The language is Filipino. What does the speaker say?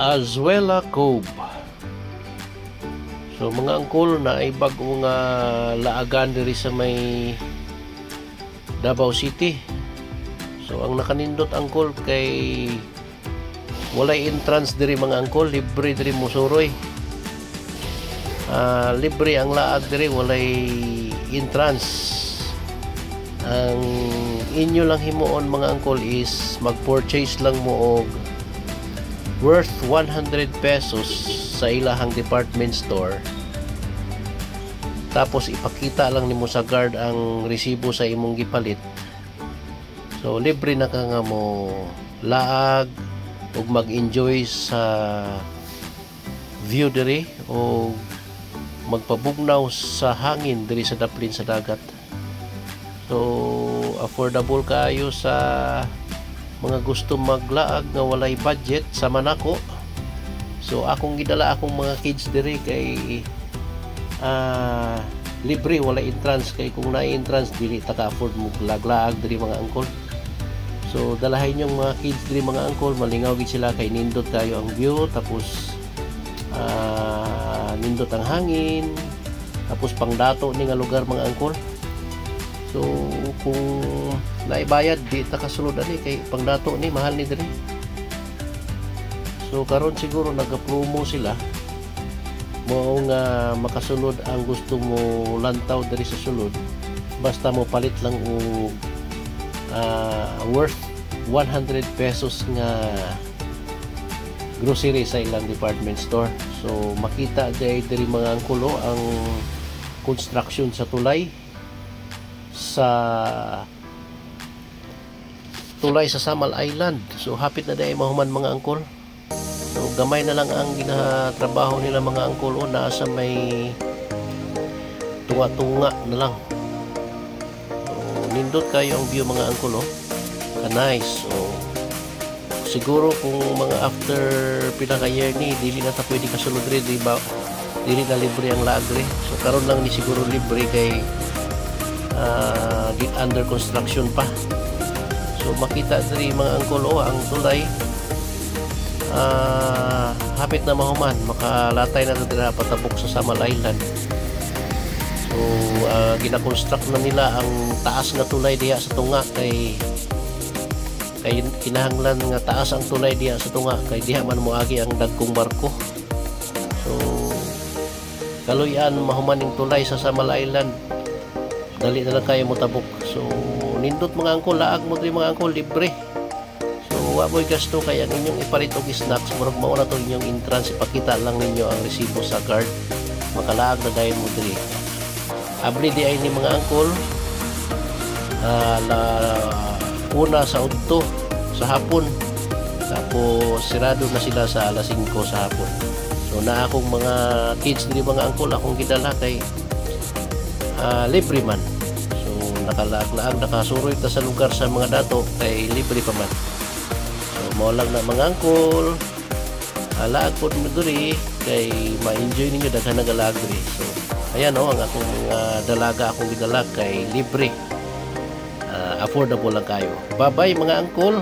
Azuela Cove. So mga angkol na ay bago nga laagan diri sa may Davao City. So ang nakanindot angkol kay walay entrance diri mga angkol, libre diri musuroy. Libre ang laag diri, walay entrance. Ang inyo lang himuon mga angkol is mag-purchase lang mo og worth 100 pesos sa ilahang department store. Tapos ipakita lang nimo sa guard ang resibo sa imong gipalit. So libre na ka nga mo laag ug mag-enjoy sa view diri o magpabugnaw sa hangin diri sa daplin sa dagat. So affordable kayo sa mga gusto maglaag nga walay budget sa manako. So akong gidala akong mga kids diri kay libre, wala entrance. Kay kung na entrance dili ta ka afford mo laglaag diri mga angkol. So dalahin yung mga kids diri mga angkol, malingaw gid sila kay nindot kayo ang view, tapos nindot ang hangin, tapos pangdato ni nga lugar mga angkol. So kung naibayad di ta kasulod ani kay pangdato ni mahal ni diri. So karon siguro nagapromo sila mo nga makasulod ang gusto mo lantaw diri sa sulod, basta mo palit lang og worth 100 pesos nga grocery sa ilang department store. So makita diri mga angkulo ang construction sa tulay sa Samal Island. So hapit na dai mahuman mga angkol. So gamay na lang ang ginatrabaho nila mga angkol, o nasa may tunga-tunga na lang. So nindot kayo ang view mga angkol, nice. So siguro kung mga after pinaka year ni dili na ta pwede kasulod rin, di ba? Dili na libre ang laag rin. So karon lang ni siguro libre kay under construction pa. So makita diri mga angkol ang tulay hapit na mahuman, makalatay na diri patabok sa Samal Island. So gina-construct na nila ang taas nga tulay diha sa tunga kay kinahanglan nga taas ang tulay diha sa tunga kay diha man moagi ang dagkong barko. So kaluyan mahuman ning tulay sa Samal Island, dali na lang kayo mo tabok. So nindot mga angkol, laag mo diri mga angkol, libre. So wa mo'y gasto kaya ninyong ipalit og snacks, murag mao na to inyong entrance, ipakita lang ninyo ang resibo sa card, makalaag na dayon mo diri. Abli di ay ni mga angkol una sa udto sa hapon, tapos sirado na sila sa alas 5 sa hapon. So na akong mga kids diri mga angkol, akong gidala kay libre man. So nakalaag-laag, nakasuroy ta sa lugar sa mga dato kay libre pa man. So mao lang na mga angkol, laag pod mo diri kay ma-enjoy ninyo daghan nga laag diri. So ayan ang akong mga dalaga akong gidala kay libre, affordable lang kayo. Bye bye mga angkol.